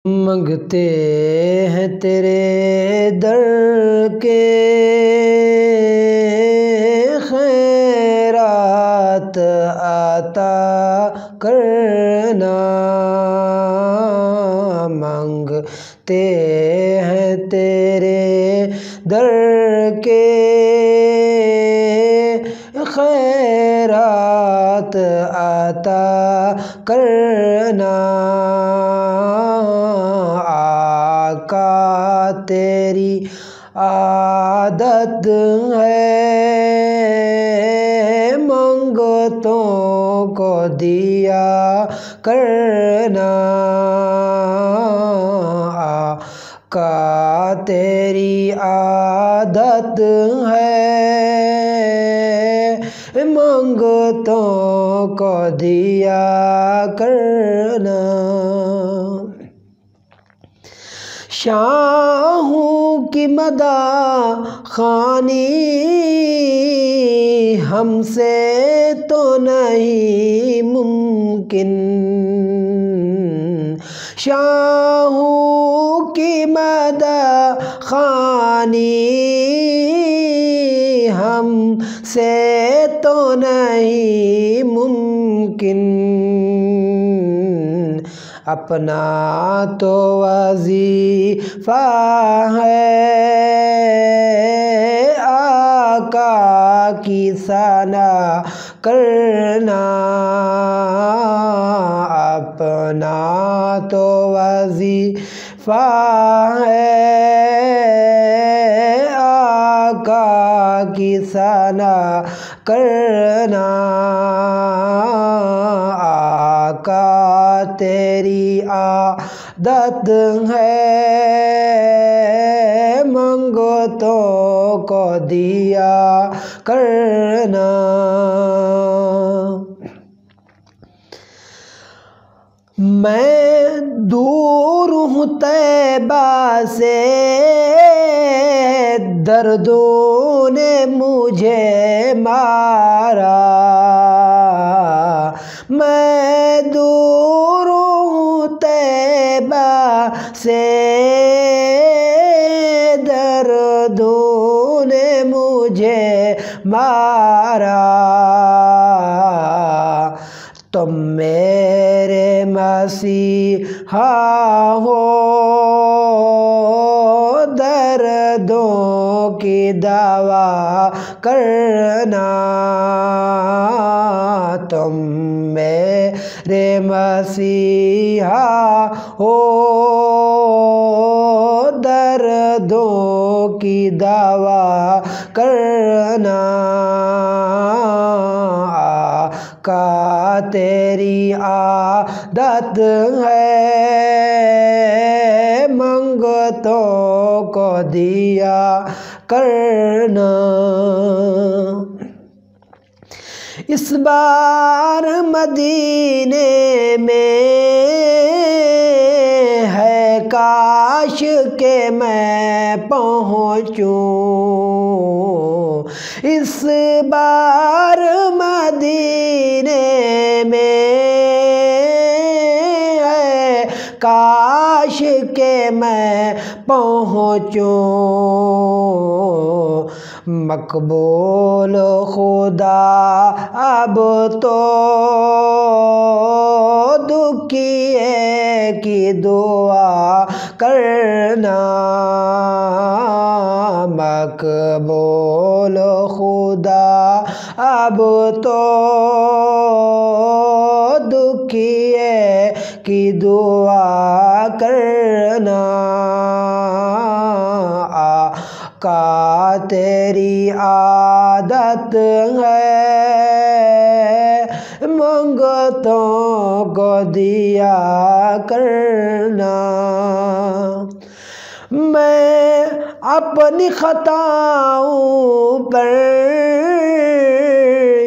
منگتے ہیں تیرے در کے خیرات عطا کرنا، مانگتے ہیں تیرے در کے خیرات عطا کرنا، آقا تیری عادت ہے منگتوں کو دیا کرنا، آقا تیری عادت ہے منگتوں کو دیا کرنا، شاہوں کی مداح خوانی ہم سے تو نہیں ممکن، شاہوں کی مداح خوانی ہم سے تو نہیں ممکن، اپنا تو وظیفہ ہے آقا کی ثنا کرنا، اپنا تو وظیفہ ہے آقا کی ثنا کرنا، آقا تیری عادت ہے منگتوں کو دیا کرنا، میں دور ہوں طیبہ سے دردوں نے مجھے مارا، میں دور ہوں طیبہ سے دردوں نے مجھے مارا، تم میرے مسیحا ہو دردوں کی دوا کرنا، تم میرے مسیحا ہو دردوں کی دوا کرنا، آقا تیری عادت ہے منگتوں کو دیا کرنا، اس بار مدینے میں ہے کاش کہ میں پہنچوں، اس بار مدینے میں ہے کاش کہ میں پہنچوں، مقبول خدا اب تو دکھیے کی دعا کرنا، مقبول خدا اب تو دکھیے کی دعا کرنا، آقا تیری عادت ہے منگتوں کو دیا کرنا، میں اپنی خطاؤں پر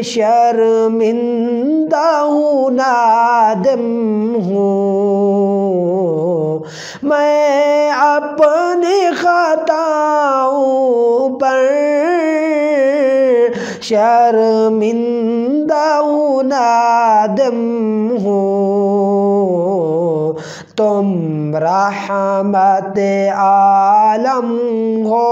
شرمندہ ہوں نادم ہوں، میں اپنی خطاؤں پر شرمندہ ہوں نادم ہوں، تم رحمت عالم ہو،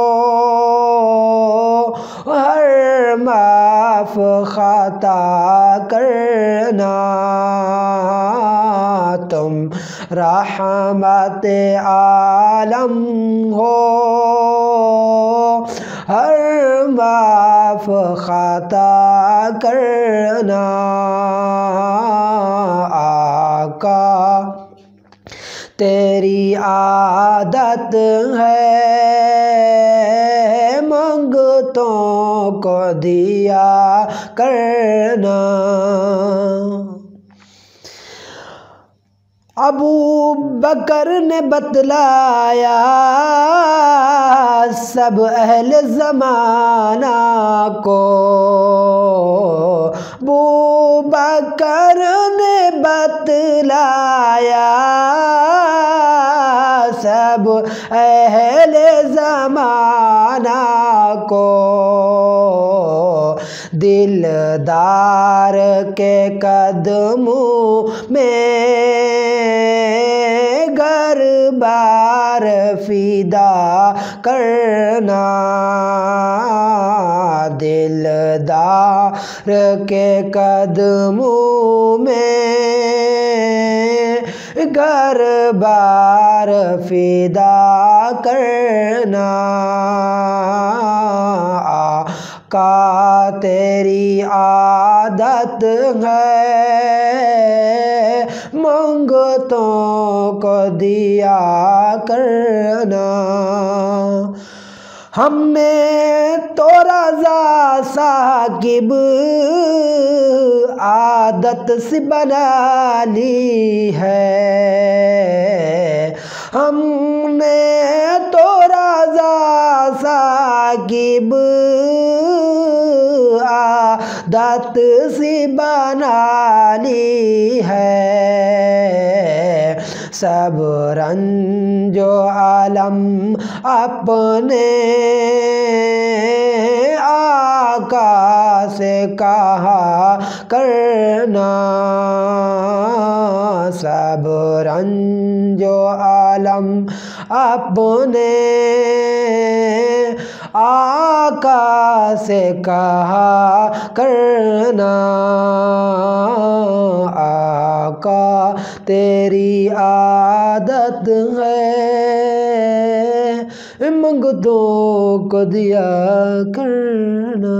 ہر معاف خطا کرنا، تم رحمت عالم ہو، ہر معاف خطا کرنا۔ آقا تیری عادت ہے منگتوں کو دیا کرنا، ابو بکر نے بتلایا سب اہل زمانہ کو، ابو بکر نے بتلایا سب اہل زمانہ کو، دلدار کے قدموں میں گھر بار فدا کرنا، دلدار کے قدموں میں گھر بار فدا کرنا۔ آقا تیری عادت ہے منگتوں کو دیا کرنا، ہم نے تو رضا ثاقب عادت سی بنا لی ہے، ہم نے تو رضا ثاقب عادت سی بنا لی ہے، سب رنج و عالم اپنے آقا سے کہا کرنا، سب رنج و عالم اپنے آقا سے کہا کرنا۔ آقا تیری عادت ہے منگتوں کو دیا کرنا۔